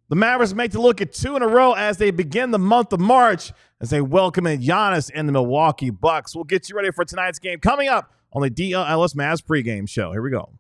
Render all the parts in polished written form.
The Mavericks make the look at 2 in a row as they begin the month of March as they welcome in Giannis and the Milwaukee Bucks. We'll get you ready for tonight's game coming up on the DLLS Mavs pregame show. Here we go.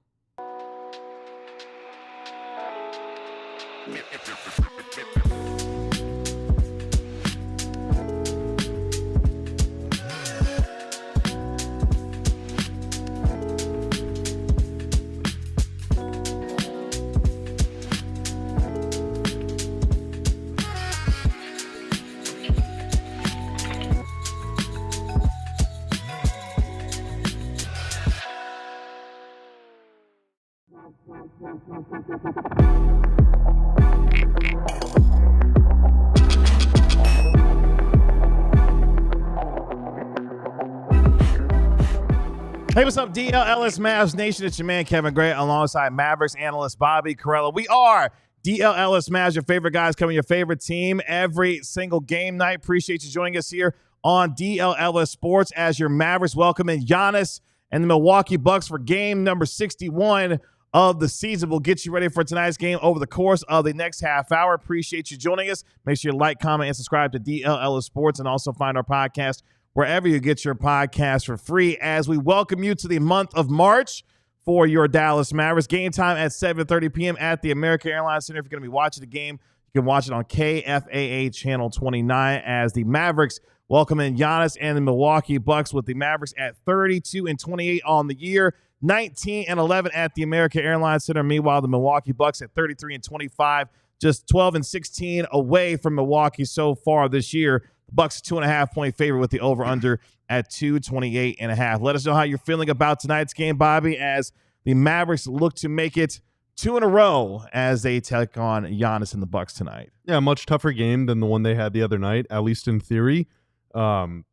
Hey, what's up, DLLS Mavs Nation? It's your man, Kevin Gray, alongside Mavericks analyst Bobby Carella. We are DLLS Mavs, your favorite guys covering your favorite team every single game night. Appreciate you joining us here on DLLS Sports as your Mavericks welcome in Giannis and the Milwaukee Bucks for game number 61 of the season. We'll get you ready for tonight's game over the course of the next half hour. Appreciate you joining us. Make sure you like, comment, and subscribe to DLLS Sports, and also find our podcast wherever you get your podcast for free as we welcome you to the month of March for your Dallas Mavericks. Game time at 7:30 p.m. at the American Airlines Center. If you're going to be watching the game, you can watch it on KFAA Channel 29 as the Mavericks welcome in Giannis and the Milwaukee Bucks, with the Mavericks at 32-28 on the year, 19-11 at the American Airlines Center. Meanwhile, the Milwaukee Bucks at 33-25, just 12-16 away from Milwaukee so far this year. The Bucks 2.5-point favorite with the over-under at 228.5. Let us know how you're feeling about tonight's game, Bobby, as the Mavericks look to make it 2 in a row as they take on Giannis and the Bucks tonight. Yeah, much tougher game than the one they had the other night, at least in theory. I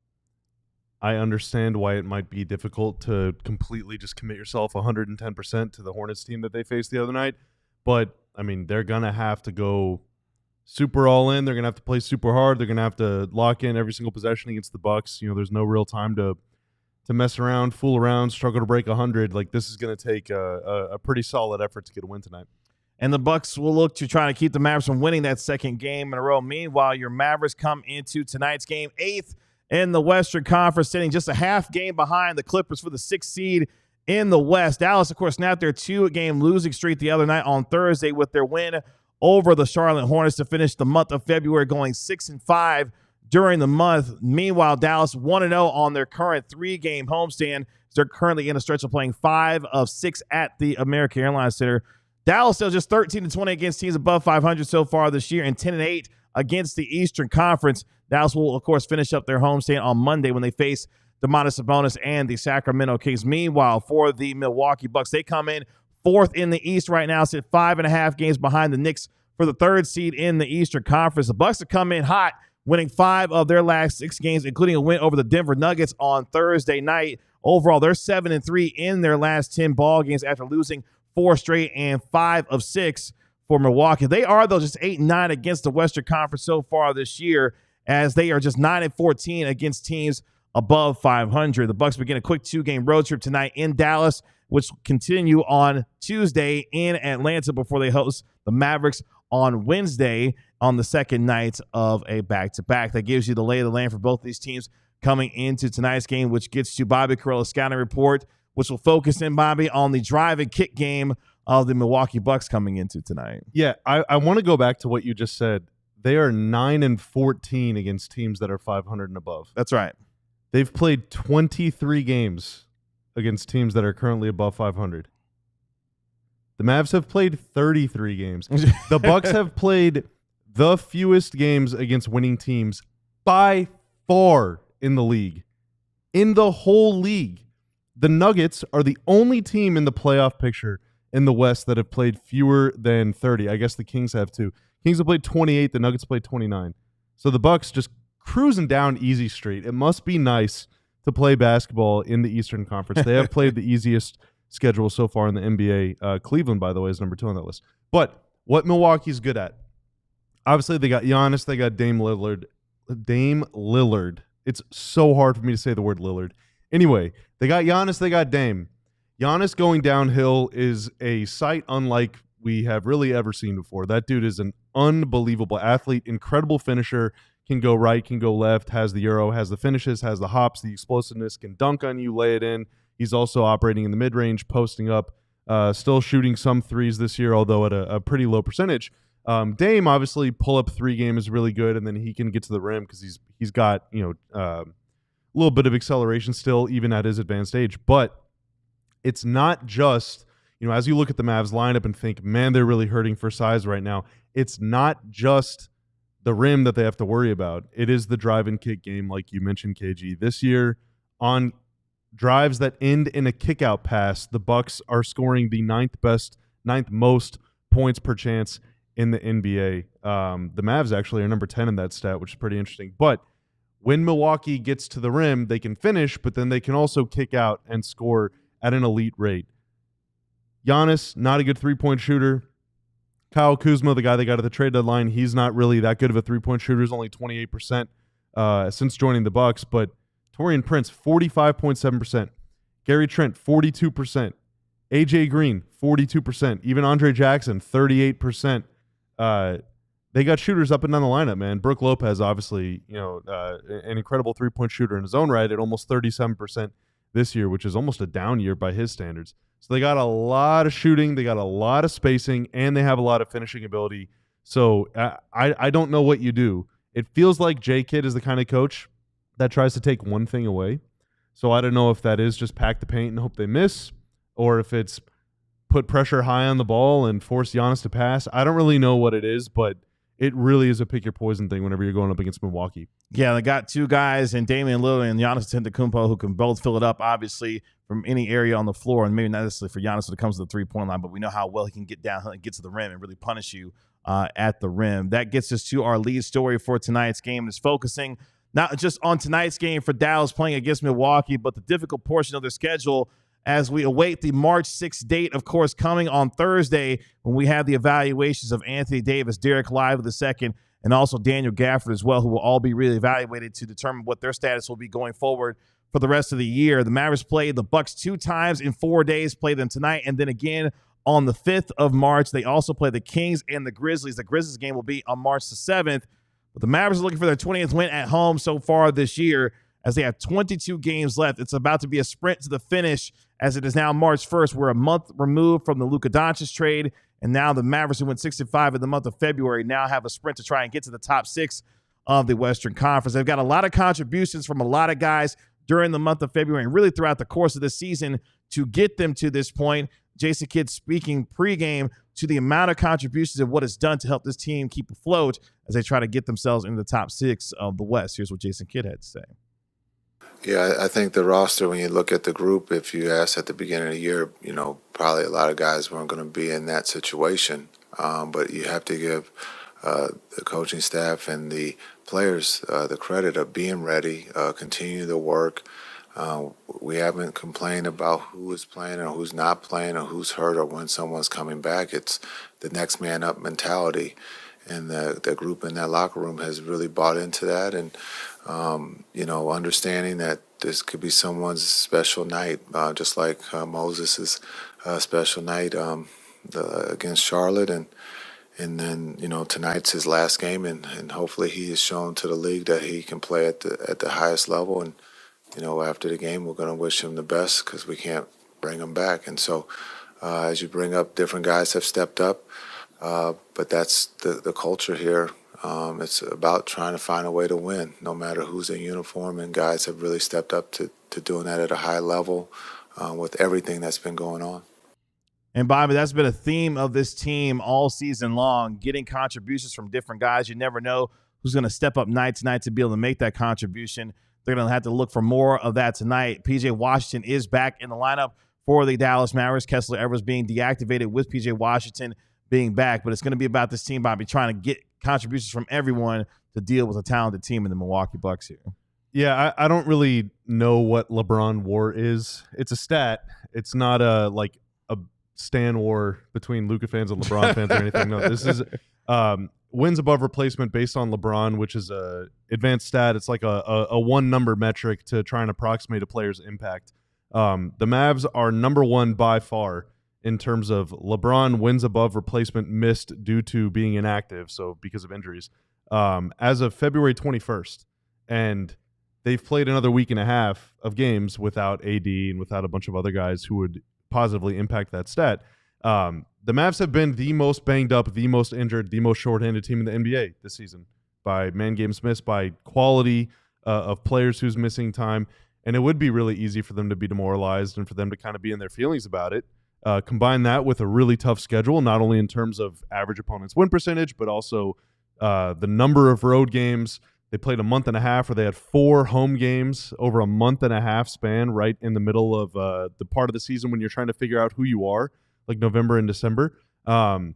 understand why it might be difficult to completely just commit yourself 110% to the Hornets team that they faced the other night. But, I mean, they're going to have to go super all in. They're going to have to play super hard. They're going to have to lock in every single possession against the Bucks. You know, there's no real time to mess around, fool around, struggle to break 100. Like, this is going to take a pretty solid effort to get a win tonight. And the Bucks will look to try to keep the Mavericks from winning that second game in a row. Meanwhile, your Mavericks come into tonight's game 8th in the Western Conference, sitting just a half game behind the Clippers for the 6th seed in the West. Dallas, of course, snapped their 2-game losing streak the other night on Thursday with their win over the Charlotte Hornets to finish the month of February going 6-5 during the month. Meanwhile, Dallas 1-0 on their current 3-game homestand. They're currently in a stretch of playing 5 of 6 at the American Airlines Center. Dallas still just 13-20 against teams above 500 so far this year, and 10-8 against the Eastern Conference. Dallas will, of course, finish up their homestand on Monday when they face Domantas Sabonis and the Sacramento Kings. Meanwhile, for the Milwaukee Bucks, they come in 4th in the East right now, sit 5.5 games behind the Knicks for the 3rd seed in the Eastern Conference. The Bucks have come in hot, winning 5 of their last 6 games, including a win over the Denver Nuggets on Thursday night. Overall, they're 7-3 in their last 10 ball games after losing 4 straight and 5 of 6 for Milwaukee. They are, though, just 8-9 against the Western Conference so far this year, as they are just 9-14 against teams above 500. The Bucks begin a quick 2-game road trip tonight in Dallas, which will continue on Tuesday in Atlanta before they host the Mavericks on Wednesday on the second night of a back-to-back. That gives you the lay of the land for both these teams coming into tonight's game, which gets to Bobby Carella's scouting report, which will focus in, Bobby, on the drive and kick game of the Milwaukee Bucks coming into tonight. Yeah, I want to go back to what you just said. They are 9-14 against teams that are 500 and above. That's right. They've played 23 games against teams that are currently above 500. The Mavs have played 33 games. The Bucks have played the fewest games against winning teams by far in the league. In the whole league. The Nuggets are the only team in the playoff picture in the West that have played fewer than 30. I guess the Kings have too. Kings have played 28. The Nuggets played 29. So the Bucks just cruising down easy street. It must be nice to play basketball in the Eastern Conference. They have played the easiest schedule so far in the NBA. Cleveland, by the way, is number 2 on that list. But what Milwaukee's good at? Obviously, they got Giannis. They got Dame Lillard. It's so hard for me to say the word Lillard. Anyway, they got Giannis. They got Dame. Giannis going downhill is a sight unlike we have really ever seen before. That dude is an unbelievable athlete, incredible finisher, can go right, can go left, has the euro, has the finishes, has the hops, the explosiveness, can dunk on you, lay it in. He's also operating in the mid-range, posting up, still shooting some threes this year, although at a pretty low percentage. Dame, obviously, pull-up three game is really good, and then he can get to the rim because he's got a little bit of acceleration still, even at his advanced age. But it's not just, as you look at the Mavs lineup and think, man, they're really hurting for size right now. It's not just the rim that they have to worry about. It is the drive and kick game, like you mentioned, KG. This year, on drives that end in a kick-out pass, the Bucks are scoring the ninth most points per chance in the NBA. The Mavs actually are number 10 in that stat, which is pretty interesting. But when Milwaukee gets to the rim, they can finish, but then they can also kick out and score at an elite rate. Giannis, not a good three-point shooter. Kyle Kuzma, the guy they got at the trade deadline, he's not really that good of a three-point shooter. He's only 28% since joining the Bucks. But Taurean Prince, 45.7%. Gary Trent, 42%. AJ Green, 42%. Even Andre Jackson, 38%. They got shooters up and down the lineup, man. Brook Lopez, obviously, an incredible three-point shooter in his own right at almost 37% this year, which is almost a down year by his standards. So they got a lot of shooting, they got a lot of spacing, and they have a lot of finishing ability. So I don't know what you do. It feels like J-Kidd is the kind of coach that tries to take one thing away. So I don't know if that is just pack the paint and hope they miss, or if it's put pressure high on the ball and force Giannis to pass. I don't really know what it is, but it really is a pick your poison thing whenever you're going up against Milwaukee. Yeah, they got two guys in Damian Lillard and Giannis Antetokounmpo who can both fill it up, obviously, from any area on the floor, and maybe not necessarily for Giannis when it comes to the three-point line, but we know how well he can get down and get to the rim and really punish you at the rim. That gets us to our lead story for tonight's game. It's focusing not just on tonight's game for Dallas playing against Milwaukee, but the difficult portion of their schedule as we await the March 6th date, of course, coming on Thursday when we have the evaluations of Anthony Davis, Derek Lively II, and also Daniel Gafford as well, who will all be really evaluated to determine what their status will be going forward for the rest of the year. The Mavericks played the Bucks 2 times in 4 days, play them tonight, and then again on the 5th of March. They also play the Kings and the Grizzlies. The Grizzlies game will be on March the 7th. But the Mavericks are looking for their 20th win at home so far this year as they have 22 games left. It's about to be a sprint to the finish as it is now March 1st. We're a month removed from the Luka Doncic trade, and now the Mavericks, who went 6-5 in the month of February, now have a sprint to try and get to the top 6 of the Western Conference. They've got a lot of contributions from a lot of guys during the month of February and really throughout the course of the season to get them to this point. Jason Kidd speaking pregame to the amount of contributions and what it's done to help this team keep afloat as they try to get themselves into the top 6 of the West. Here's what Jason Kidd had to say. Yeah, I think the roster, when you look at the group, if you asked at the beginning of the year, probably a lot of guys weren't going to be in that situation. But you have to give the coaching staff and the players the credit of being ready, continue to work. We haven't complained about who is playing or who's not playing or who's hurt or when someone's coming back. It's the next man up mentality. And the group in that locker room has really bought into that. And, understanding that this could be someone's special night, just like Moses' special night against Charlotte. And then, tonight's his last game. And hopefully he has shown to the league that he can play at the highest level. And, after the game, we're going to wish him the best because we can't bring him back. And so as you bring up, different guys have stepped up. But that's the culture here. It's about trying to find a way to win, no matter who's in uniform, and guys have really stepped up to doing that at a high level with everything that's been going on. And, Bobby, that's been a theme of this team all season long, getting contributions from different guys. You never know who's going to step up night to night to be able to make that contribution. They're going to have to look for more of that tonight. P.J. Washington is back in the lineup for the Dallas Mavericks. Kessler Evers being deactivated with P.J. Washington being back. But it's going to be about this team, Bobby, trying to get contributions from everyone to deal with a talented team in the Milwaukee Bucks here. Yeah, I don't really know what LeBron war is. It's a stat. It's not a Stan war between Luka fans and LeBron fans or anything. No, this is wins above replacement based on LeBron, which is a advanced stat. It's like a one number metric to try and approximate a player's impact. The Mavs are number 1 by far in terms of LeBron wins above replacement missed due to being inactive, so because of injuries, as of February 21st. And they've played another week and a half of games without AD and without a bunch of other guys who would positively impact that stat. The Mavs have been the most banged up, the most injured, the most shorthanded team in the NBA this season by man games missed, by quality of players who's missing time. And it would be really easy for them to be demoralized and for them to kind of be in their feelings about it. Combine that with a really tough schedule, not only in terms of average opponent's win percentage, but also the number of road games. They played a month and a half where they had 4 home games over a month and a half span, right in the middle of the part of the season when you're trying to figure out who you are, like November and December. But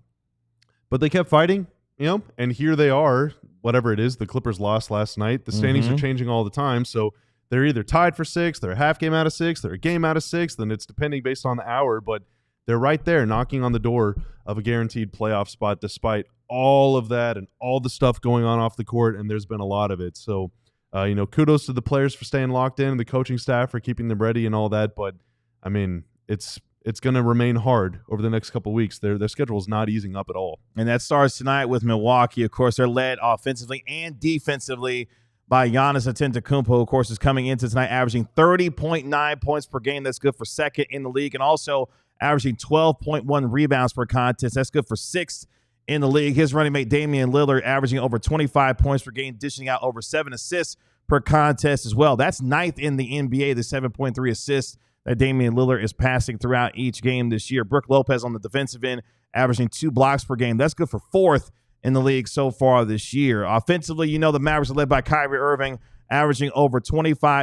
they kept fighting, and here they are, whatever it is. The Clippers lost last night. The standings are changing all the time, so they're either tied for 6th, they're a half game out of 6th, they're a game out of 6th, and it's depending based on the hour, but they're right there knocking on the door of a guaranteed playoff spot despite all of that and all the stuff going on off the court, and there's been a lot of it. So, kudos to the players for staying locked in and the coaching staff for keeping them ready and all that, but, I mean, it's going to remain hard over the next couple of weeks. Their schedule is not easing up at all. And that starts tonight with Milwaukee. Of course, they're led offensively and defensively by Giannis Antetokounmpo, who, of course, is coming into tonight averaging 30.9 points per game. That's good for 2nd in the league, and also averaging 12.1 rebounds per contest. That's good for 6th in the league. His running mate Damian Lillard averaging over 25 points per game, dishing out over 7 assists per contest as well. That's 9th in the NBA, the 7.3 assists that Damian Lillard is passing throughout each game this year. Brook Lopez on the defensive end averaging 2 blocks per game. That's good for 4th in the league so far this year. Offensively, the Mavericks are led by Kyrie Irving, averaging over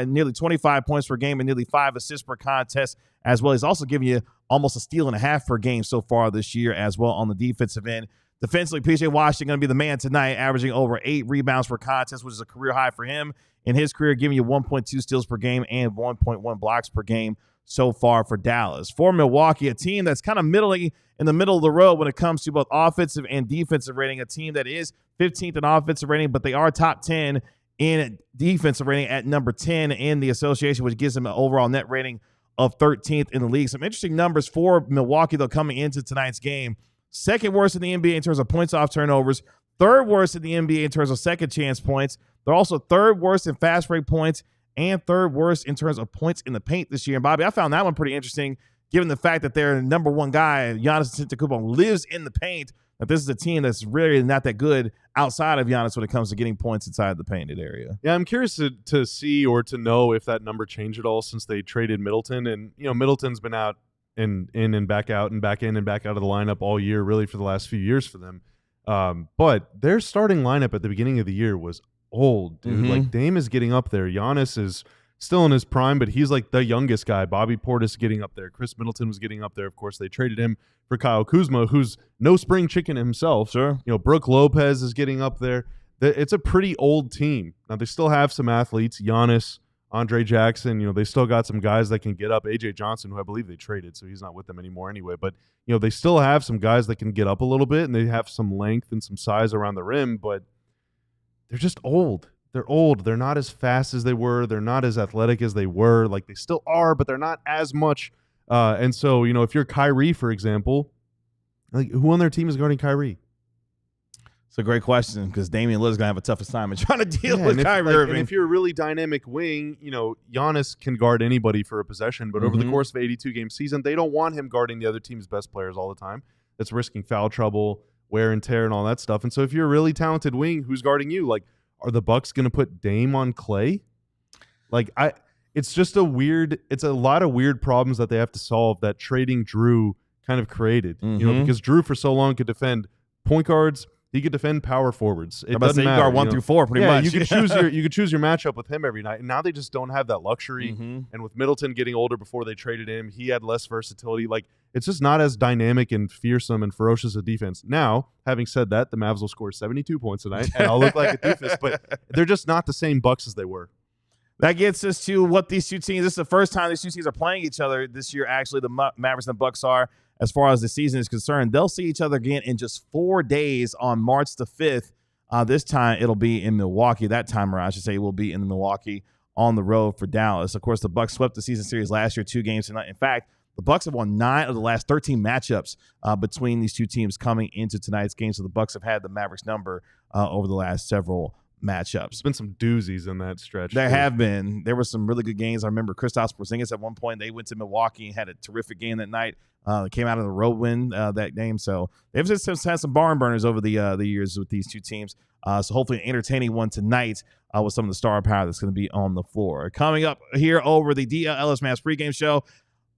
nearly 25 points per game and nearly 5 assists per contest as well. He's also giving you almost a steal and a half per game so far this year as well on the defensive end. Defensively, P.J. Washington going to be the man tonight, averaging over 8 rebounds per contest, which is a career high for him in his career, giving you 1.2 steals per game and 1.1 blocks per game so far for Dallas. For Milwaukee, a team that's kind of in the middle of the road when it comes to both offensive and defensive rating, a team that is 15th in offensive rating, but they are top 10 in defensive rating at number 10 in the association, which gives them an overall net rating of 13th in the league. Some interesting numbers for Milwaukee, though, coming into tonight's game. 2nd worst in the NBA in terms of points off turnovers, 3rd worst in the NBA in terms of second chance points. They're also 3rd worst in fast break points and 3rd worst in terms of points in the paint this year. And Bobby, I found that one pretty interesting, given the fact that their number one guy, Giannis Antetokounmpo, lives in the paint, that this is a team that's really not that good outside of Giannis when it comes to getting points inside the painted area. Yeah, I'm curious to see or to know if that number changed at all since they traded Middleton. And, Middleton's been out and in and back out and back in and back out of the lineup all year, really for the last few years for them. But their starting lineup at the beginning of the year was old, dude. Like, Dame is getting up there. Giannis is still in his prime, but he's like the youngest guy. Bobby Portis getting up there. Chris Middleton was getting up there. Of course, they traded him for Kyle Kuzma, who's no spring chicken himself. Sure. Brook Lopez is getting up there. It's a pretty old team. Now, they still have some athletes. Giannis, Andre Jackson, they still got some guys that can get up. AJ Johnson, who I believe they traded, so he's not with them anymore anyway. But, they still have some guys that can get up a little bit, and they have some length and some size around the rim, but they're just old. They're old. They're not as fast as they were. They're not as athletic as they were. Like, they still are, but they're not as much. And so, if you're Kyrie, for example, like, who on their team is guarding Kyrie? It's a great question because Damian Lillard's going to have a tough assignment trying to deal with Kyrie Irving. And if you're a really dynamic wing, Giannis can guard anybody for a possession, but over the course of an 82-game season, they don't want him guarding the other team's best players all the time. That's risking foul trouble, wear and tear, and all that stuff. And so if you're a really talented wing, who's guarding you? Like, are the Bucks going to put Dame on Klay? Like, it's just it's a lot of weird problems that they have to solve that trading Drew kind of created. Because Drew for so long could defend point guards, he could defend power forwards. It doesn't matter. You guard 1 through 4 pretty much. You could choose your matchup with him every night. And now they just don't have that luxury. And with Middleton getting older before they traded him, he had less versatility. Like, it's just not as dynamic and fearsome and ferocious a defense. Now, having said that, the Mavs will score 72 points tonight, and I'll look like a doofus. But they're just not the same Bucks as they were. That gets us to what these two teams. This is the first time these two teams are playing each other this year. Actually, the Mavericks and the Bucks are. As far as the season is concerned, they'll see each other again in just 4 days on March the 5th. This time it'll be in Milwaukee. That time around, I should say, it will be in Milwaukee on the road for Dallas. Of course, the Bucks swept the season series last year, 2 games tonight. In fact, The Bucks have won 9 of the last 13 matchups between these two teams coming into tonight's game. So the Bucks have had the Mavericks number over the last several matchups. There's been some doozies in that stretch. There have been. There were some really good games. I remember Kristaps Porzingis at one point. They went to Milwaukee and had a terrific game that night. Came out of the road win that game. So they've just had some barn burners over the years with these two teams. So hopefully an entertaining one tonight with some of the star power that's going to be on the floor. Coming up here over the DLLS Mavs pregame show,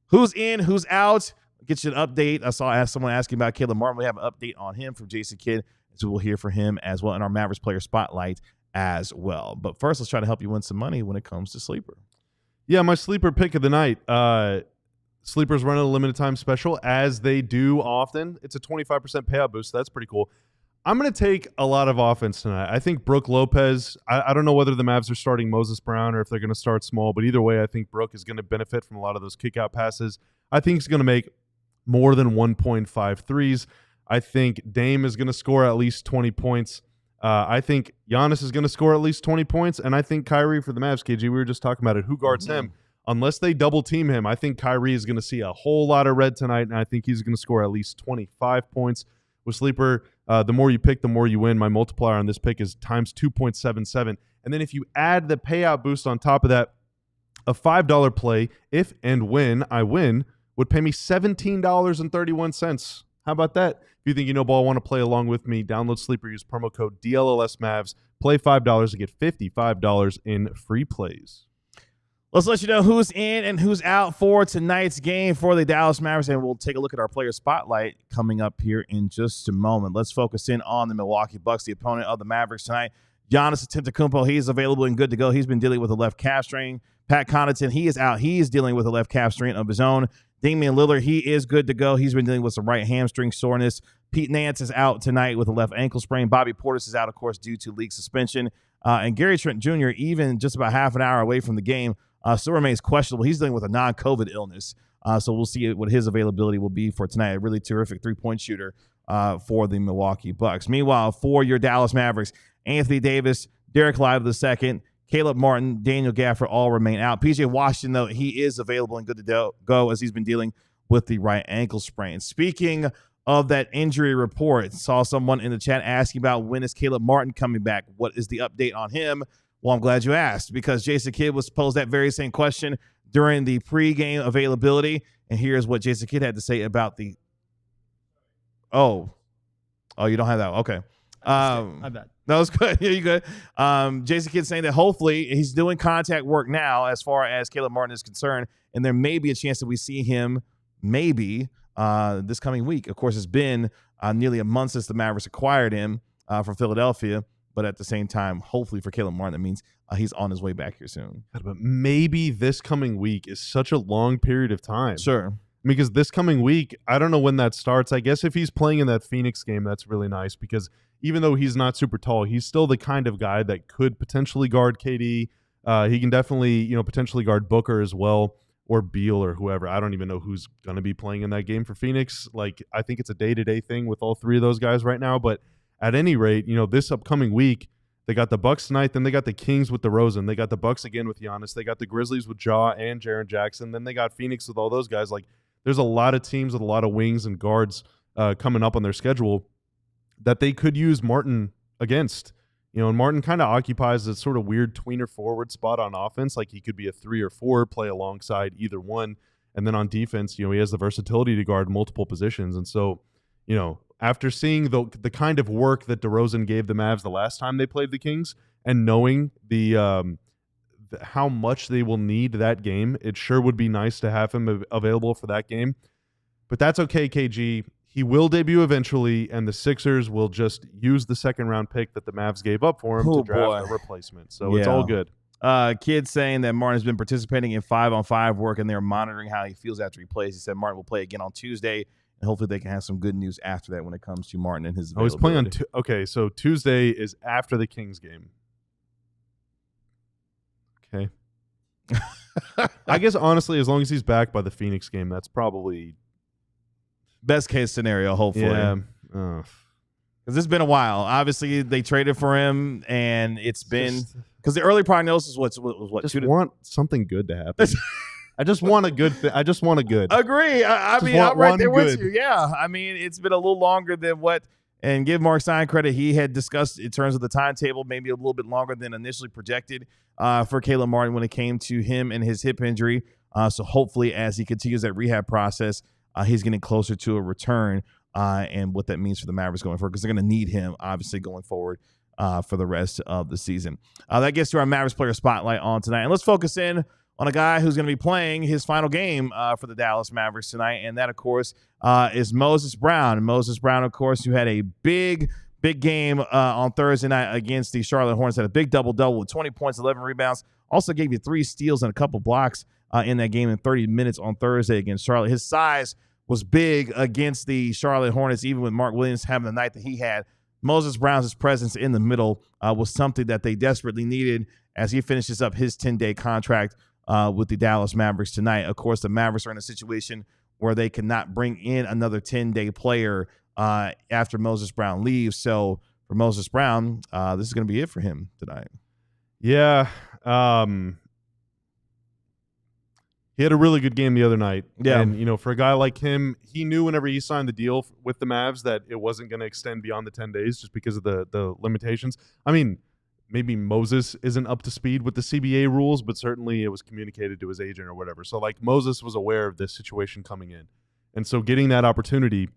who's in, who's out? I'll get you an update. I saw someone asking about Caleb Martin. We have an update on him from Jason Kidd. So we'll hear from him as well in our Mavericks player spotlight as well. But first, let's try to help you win some money when it comes to Sleeper. Yeah, my sleeper pick of the night. Sleepers run a limited time special, as they do often. It's a 25% payout boost. So that's pretty cool. I'm going to take a lot of offense tonight. I think Brook Lopez, I don't know whether the Mavs are starting Moses Brown or if they're going to start small, but either way, I think Brook is going to benefit from a lot of those kick-out passes. I think he's going to make more than 1.5 threes. I think Dame is going to score at least 20 points. I think Giannis is going to score at least 20 points, and I think Kyrie for the Mavs, KG, we were just talking about it. Who guards him? Unless they double-team him, I think Kyrie is going to see a whole lot of red tonight, and I think he's going to score at least 25 points. With Sleeper, the more you pick, the more you win. My multiplier on this pick is times 2.77. And then if you add the payout boost on top of that, a $5 play, if and when I win, would pay me $17.31. How about that? If you think you know ball, want to play along with me, download Sleeper, use promo code DLLS Mavs, play $5 to get $55 in free plays. Let's let you know who's in and who's out for tonight's game for the Dallas Mavericks, and we'll take a look at our player spotlight coming up here in just a moment. Let's focus in on the Milwaukee Bucks, the opponent of the Mavericks tonight. Giannis Antetokounmpo, he is available and good to go. He's been dealing with a left calf strain. Pat Connaughton, he is out. He is dealing with a left calf strain of his own. Damian Lillard, he is good to go. He's been dealing with some right hamstring soreness. Pete Nance is out tonight with a left ankle sprain. Bobby Portis is out, of course, due to league suspension. And Gary Trent Jr., even just about half an hour away from the game, still remains questionable. He's dealing with a non-COVID illness. So we'll see what his availability will be for tonight. A really terrific three-point shooter for the Milwaukee Bucks. Meanwhile, for your Dallas Mavericks, Anthony Davis, Derek Lively II, Caleb Martin, Daniel Gafford all remain out. PJ Washington, though, he is available and good to go as he's been dealing with the right ankle sprain. Speaking of that injury report, saw someone in the chat asking about when is Caleb Martin coming back? What is the update on him? Well, I'm glad you asked, because Jason Kidd was posed that very same question during the pregame availability, and here's what Jason Kidd had to say about the. Oh, you don't have that. Okay. My bad. That was good. Yeah, you good. Jason Kidd saying that hopefully he's doing contact work now as far as Caleb Martin is concerned, and there may be a chance that we see him maybe this coming week. Of course, it's been nearly a month since the Mavericks acquired him from Philadelphia, but at the same time, hopefully for Caleb Martin, that means he's on his way back here soon. But maybe this coming week is such a long period of time. Sure. Because this coming week, I don't know when that starts. I guess if he's playing in that Phoenix game, that's really nice, because even though he's not super tall, he's still the kind of guy that could potentially guard KD. He can definitely, potentially guard Booker as well, or Beal or whoever. I don't even know who's going to be playing in that game for Phoenix. Like, I think it's a day-to-day thing with all three of those guys right now. But at any rate, this upcoming week, they got the Bucks tonight, then they got the Kings with DeRozan. They got the Bucks again with Giannis. They got the Grizzlies with Ja and Jaren Jackson. Then they got Phoenix with all those guys. Like, there's a lot of teams with a lot of wings and guards coming up on their schedule that they could use Martin against. And Martin kind of occupies this sort of weird tweener forward spot on offense. Like, he could be a 3 or 4, play alongside either one. And then on defense, he has the versatility to guard multiple positions. And so, after seeing the kind of work that DeRozan gave the Mavs the last time they played the Kings, and knowing how much they will need that game, it sure would be nice to have him available for that game. But that's okay, KG. He will debut eventually, and the Sixers will just use the second-round pick that the Mavs gave up for him to draft a replacement. So It's all good. Kid saying that Martin has been participating in 5-on-5 work, and they're monitoring how he feels after he plays. He said Martin will play again on Tuesday, and hopefully they can have some good news after that when it comes to Martin and his availability. He's playing on okay, so Tuesday is after the Kings game. Okay. I guess, honestly, as long as he's back by the Phoenix game, that's probably best case scenario, hopefully. Yeah. Because it's been a while. Obviously, they traded for him, and it's been because the early prognosis was what just want something good to happen. I just want a good thing. I just want a good. Agree. I mean, I'm right there with you. Yeah. I mean, it's been a little longer than what, and give Mark Stein credit, he had discussed in terms of the timetable, maybe a little bit longer than initially projected for Caleb Martin when it came to him and his hip injury. So hopefully as he continues that rehab process, he's getting closer to a return and what that means for the Mavericks going forward, because they're going to need him, obviously, going forward for the rest of the season. That gets to our Mavericks player spotlight on tonight. And let's focus in on a guy who's going to be playing his final game for the Dallas Mavericks tonight, and that, of course, is Moses Brown. And Moses Brown, of course, who had a big game on Thursday night against the Charlotte Hornets, had a big double-double with 20 points, 11 rebounds, also gave you 3 steals and a couple blocks in that game in 30 minutes on Thursday against Charlotte. His size was big against the Charlotte Hornets, even with Mark Williams having the night that he had. Moses Brown's presence in the middle was something that they desperately needed as he finishes up his 10-day contract with the Dallas Mavericks tonight. Of course, the Mavericks are in a situation where they cannot bring in another 10-day player after Moses Brown leaves. So for Moses Brown, this is going to be it for him tonight. Yeah. He had a really good game the other night. Yeah. And, for a guy like him, he knew whenever he signed the deal with the Mavs that it wasn't going to extend beyond the 10 days just because of the limitations. I mean, maybe Moses isn't up to speed with the CBA rules, but certainly it was communicated to his agent or whatever. So, Moses was aware of this situation coming in. And so getting that opportunity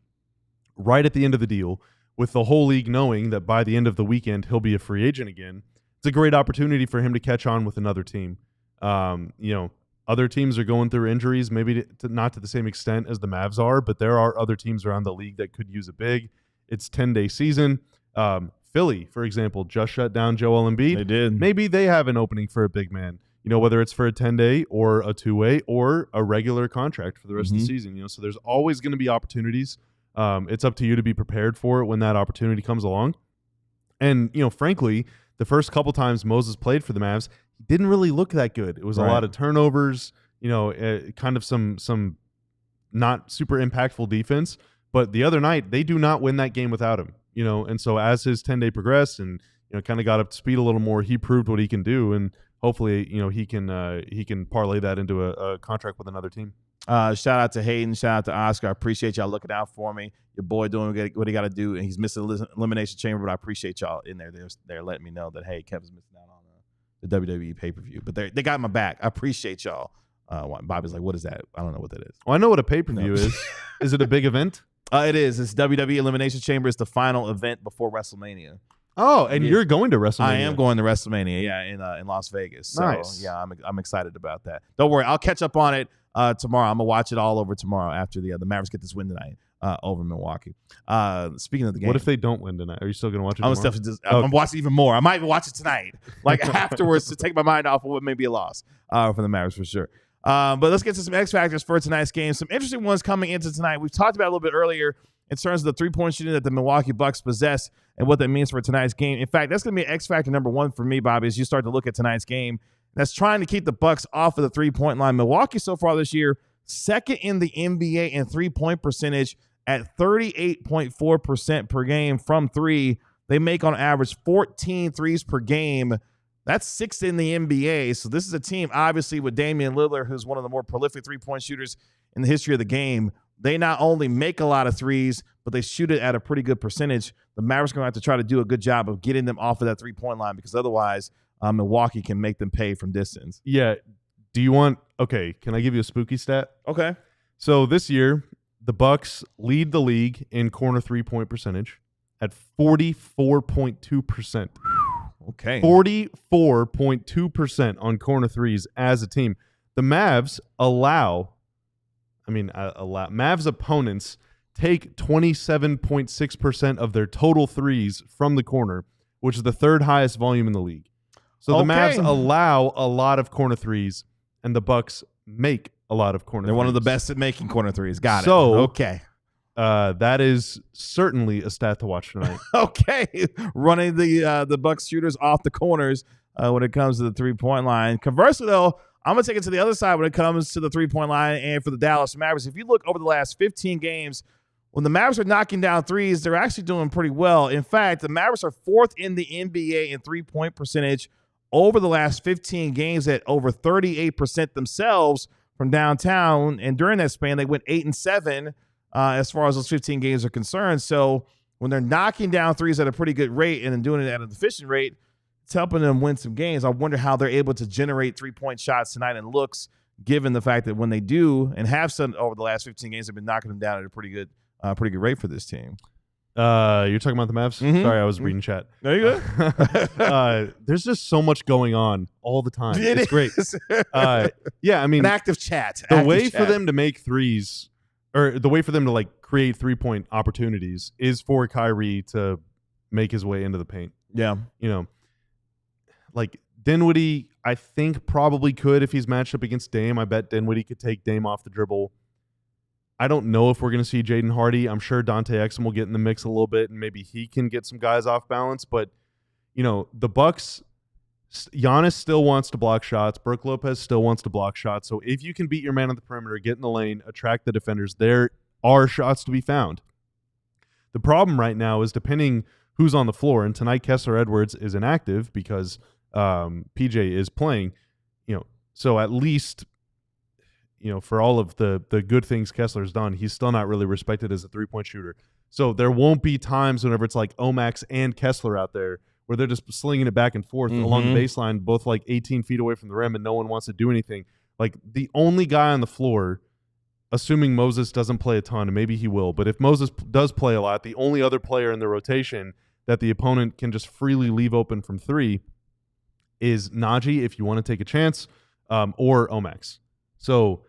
right at the end of the deal, with the whole league knowing that by the end of the weekend he'll be a free agent again, it's a great opportunity for him to catch on with another team. Other teams are going through injuries, maybe not to the same extent as the Mavs are, but there are other teams around the league that could use a big. It's 10-day season. Philly, for example, just shut down Joel Embiid. They did. Maybe they have an opening for a big man, whether it's for a 10-day or a 2-way or a regular contract for the rest of the season. So there's always going to be opportunities. It's up to you to be prepared for it when that opportunity comes along. And, frankly, the first couple times Moses played for the Mavs, he didn't really look that good. It was a lot of turnovers, kind of some not super impactful defense. But the other night, they do not win that game without him, And so as his 10-day progressed and, kind of got up to speed a little more, he proved what he can do. And hopefully, he can parlay that into a contract with another team. Shout out to Hayden. Shout out to Oscar. I appreciate y'all looking out for me. Your boy doing what he got to do, and he's missing the elimination chamber. But I appreciate y'all in there. They're letting me know that, hey, Kevin's missing out on the WWE pay-per-view. But they got my back. I appreciate y'all. Bobby's like, what is that? I don't know what that is. Well, I know what a pay-per-view is. Is it a big event? It is. It's WWE Elimination Chamber. It's the final event before WrestleMania. Oh, and you're going to WrestleMania. I am going to WrestleMania, in Las Vegas. So, nice. Yeah, I'm excited about that. Don't worry. I'll catch up on it tomorrow. I'm going to watch it all over tomorrow after the Mavericks get this win tonight over Milwaukee. Speaking of the game. What if they don't win tonight? Are you still going to watch it tomorrow? I'm watching even more. I might even watch it tonight, afterwards, to take my mind off of what may be a loss for the Mavericks for sure. But let's get to some X factors for tonight's game. Some interesting ones coming into tonight. We've talked about it a little bit earlier in terms of the three-point shooting that the Milwaukee Bucks possess and what that means for tonight's game. In fact, that's going to be X factor number one for me, Bobby, as you start to look at tonight's game. That's trying to keep the Bucks off of the three-point line. Milwaukee so far this year, second in the NBA in three-point percentage at 38.4% per game from three. They make on average 14 threes per game. That's sixth in the NBA. So this is a team, obviously, with Damian Lillard, who's one of the more prolific three-point shooters in the history of the game. They not only make a lot of threes, but they shoot it at a pretty good percentage. The Mavericks are going to have to try to do a good job of getting them off of that three-point line, because otherwise Milwaukee can make them pay from distance. Yeah. Okay, can I give you a spooky stat? Okay. So this year, the Bucks lead the league in corner three-point percentage at 44.2%. Okay. 44.2% on corner threes as a team. The Mavs Mavs opponents take 27.6% of their total threes from the corner, which is the third highest volume in the league. So the Mavs allow a lot of corner threes, and the Bucks make a lot of corner threes. They're one of the best at making corner threes. Got it. So, okay. That is certainly a stat to watch tonight. Okay. Running the Bucks shooters off the corners when it comes to the three-point line. Conversely, though, I'm going to take it to the other side when it comes to the three-point line and for the Dallas Mavericks. If you look over the last 15 games, when the Mavericks are knocking down threes, they're actually doing pretty well. In fact, the Mavericks are fourth in the NBA in three-point percentage over the last 15 games at over 38% themselves from downtown. And during that span, they went 8-7 as far as those 15 games are concerned. So when they're knocking down threes at a pretty good rate and then doing it at an efficient rate, it's helping them win some games. I wonder how they're able to generate 3-point shots tonight and looks, given the fact that when they do and have some over the last 15 games, they've been knocking them down at a pretty good rate for this team. You're talking about the Mavs? Mm-hmm. Sorry, I was reading chat. There you go. There's just so much going on all the time. It's great. Yeah, I mean, an active chat. The way for them to make threes, or the way for them to like create 3-point opportunities, is for Kyrie to make his way into the paint. Yeah, like Dinwiddie, I think probably could if he's matched up against Dame. I bet Dinwiddie could take Dame off the dribble. I don't know if we're going to see Jaden Hardy. I'm sure Dante Exum will get in the mix a little bit, and maybe he can get some guys off balance. But, the Bucks, Giannis still wants to block shots. Brook Lopez still wants to block shots. So if you can beat your man on the perimeter, get in the lane, attract the defenders, there are shots to be found. The problem right now is depending who's on the floor, and tonight Kessler Edwards is inactive because PJ is playing. So at least – for all of the good things Kessler's done, he's still not really respected as a 3-point shooter. So there won't be times whenever it's like Omax and Kessler out there where they're just slinging it back and forth along the baseline, both like 18 feet away from the rim, and no one wants to do anything. Like the only guy on the floor, assuming Moses doesn't play a ton, and maybe he will, but if Moses does play a lot, the only other player in the rotation that the opponent can just freely leave open from 3 is Najee, if you want to take a chance, or Omax. So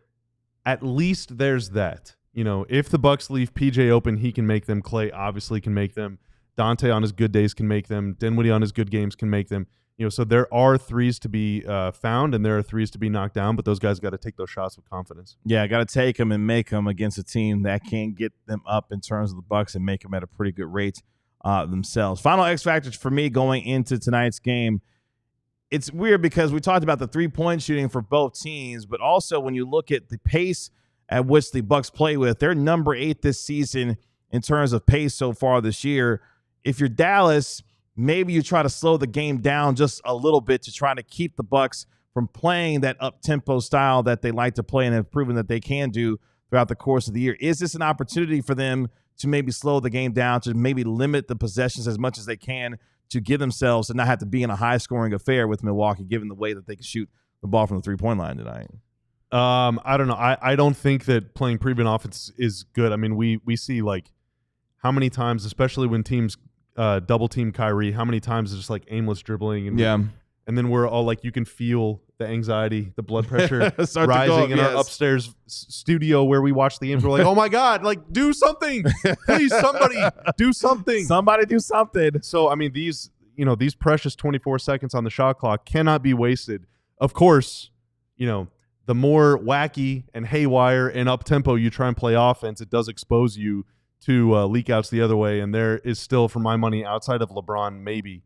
at least there's that. If the Bucks leave PJ open, he can make them. Klay obviously can make them. Dante on his good days can make them. Dinwiddie on his good games can make them. So there are threes to be found, and there are threes to be knocked down, but those guys got to take those shots with confidence. Yeah, got to take them and make them against a team that can get them up in terms of the Bucks and make them at a pretty good rate themselves. Final X factors for me going into tonight's game. It's weird because we talked about the 3-point shooting for both teams, but also when you look at the pace at which the Bucks play with, they're number 8 this season in terms of pace so far this year. If you're Dallas, maybe you try to slow the game down just a little bit to try to keep the Bucks from playing that up-tempo style that they like to play and have proven that they can do throughout the course of the year. Is this an opportunity for them to maybe slow the game down, to maybe limit the possessions as much as they can, to give themselves to not have to be in a high-scoring affair with Milwaukee, given the way that they can shoot the ball from the 3-point line tonight? I don't know. I don't think that playing prevent offense is good. I mean, we see like how many times, especially when teams double team Kyrie, how many times it's just like aimless dribbling, and then we're all like, you can feel the anxiety, the blood pressure rising in our upstairs studio where we watch the games. We're like, oh my God, like do something, please, somebody do something. Somebody do something. So I mean, these precious 24 seconds on the shot clock cannot be wasted. Of course, the more wacky and haywire and up tempo you try and play offense, it does expose you to leak outs the other way. And there is still, for my money, outside of LeBron, maybe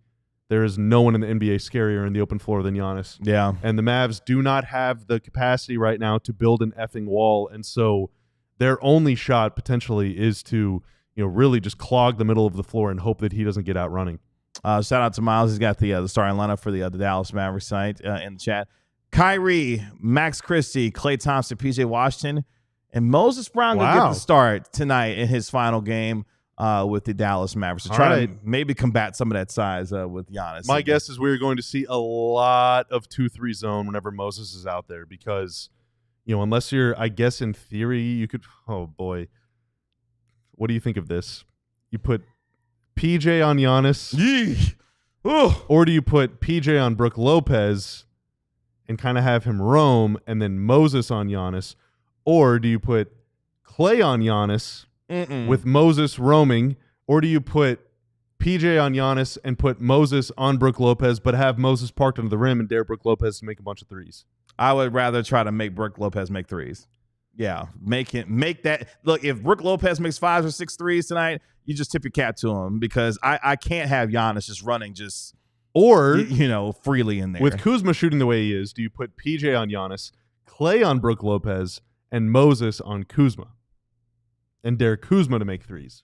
there is no one in the NBA scarier in the open floor than Giannis. Yeah. And the Mavs do not have the capacity right now to build an effing wall. And so their only shot potentially is to, really just clog the middle of the floor and hope that he doesn't get out running. Shout out to Miles. He's got the starting lineup for the Dallas Mavericks site in the chat. Kyrie, Max Christie, Klay Thompson, PJ Washington, and Moses Brown will get the start tonight in his final game with the Dallas Mavericks to try to maybe combat some of that size with Giannis. My guess is we're going to see a lot of 2-3 zone whenever Moses is out there because, unless you're, I guess in theory, you could, oh boy. What do you think of this? You put PJ on Giannis, or do you put PJ on Brook Lopez and kind of have him roam, and then Moses on Giannis, or do you put Klay on Giannis with Moses roaming, or do you put PJ on Giannis and put Moses on Brook Lopez, but have Moses parked under the rim and dare Brook Lopez to make a bunch of threes? I would rather try to make Brook Lopez make threes. Yeah, make that. Look, if Brook Lopez makes 5 or 6 threes tonight, you just tip your cap to him because I can't have Giannis just running freely in there. With Kuzma shooting the way he is, do you put PJ on Giannis, Klay on Brook Lopez, and Moses on Kuzma, and dare Kuzma to make threes?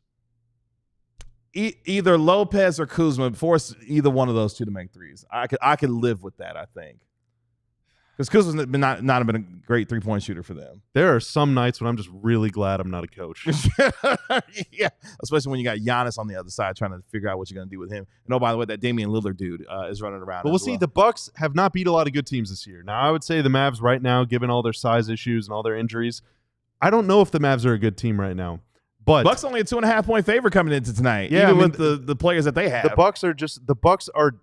Either Lopez or Kuzma, force either one of those two to make threes. I could live with that, I think. Because Kuzma's not been a great 3-point shooter for them. There are some nights when I'm just really glad I'm not a coach. Yeah, especially when you got Giannis on the other side trying to figure out what you're going to do with him. And oh, by the way, that Damian Lillard dude is running around. But we'll see. The Bucks have not beat a lot of good teams this year. Now, I would say the Mavs right now, given all their size issues and all their injuries, I don't know if the Mavs are a good team right now. But Bucks only a 2.5-point favorite coming into tonight. Yeah, even with the players that they have. The Bucks are.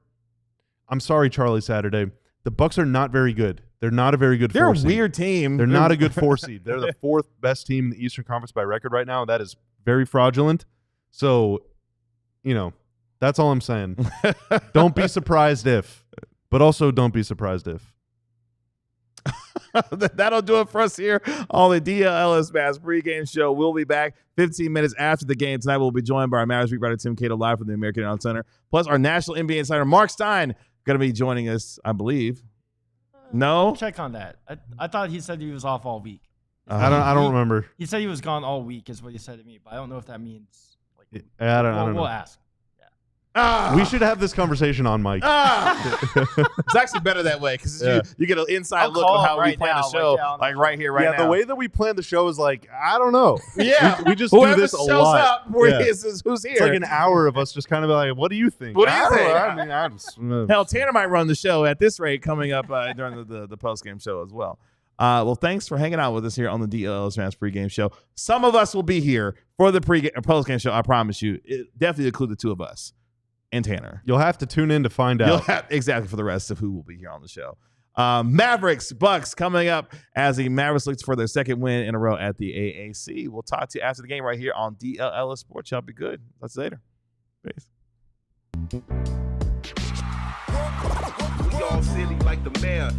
I'm sorry, Charlie Saturday. The Bucks are not very good. They're not a very good. They're a 4 seed. weird team. They're not a good 4 seed. They're the 4th best team in the Eastern Conference by record right now. That is very fraudulent. So, that's all I'm saying. Don't be surprised if, but also don't be surprised if. That'll do it for us here on the DLLS Mavs pregame show. We'll be back 15 minutes after the game tonight. We'll be joined by our Mavericks beat writer Tim Cato live from the American Airlines Center. Plus, our national NBA insider Mark Stein going to be joining us, I believe. No, check on that. I thought he said he was off all week. I don't remember. He said he was gone all week, is what he said to me. But I don't know if that means. I don't know. We'll ask. We should have this conversation on mic. It's actually better that way because you get an inside look on how we plan the show, like right here, right now. Yeah, the way that we plan the show is like, I don't know. Yeah, we just do this a lot. Up, is who's here. It's like an hour of us just kind of like, what do you think? What do you think? I mean, hell, Tanner might run the show at this rate coming up during the post-game show as well. Well, thanks for hanging out with us here on the DLLS Mavs pregame show. Some of us will be here for the post-game show, I promise you. It definitely include the two of us. And Tanner. You'll have to tune in to find out. Exactly for the rest of who will be here on the show. Mavericks, Bucks coming up as the Mavericks looks for their second win in a row at the AAC. We'll talk to you after the game right here on DLLS Sports. Y'all be good. Let's see you later. Peace. We all silly like the mayor.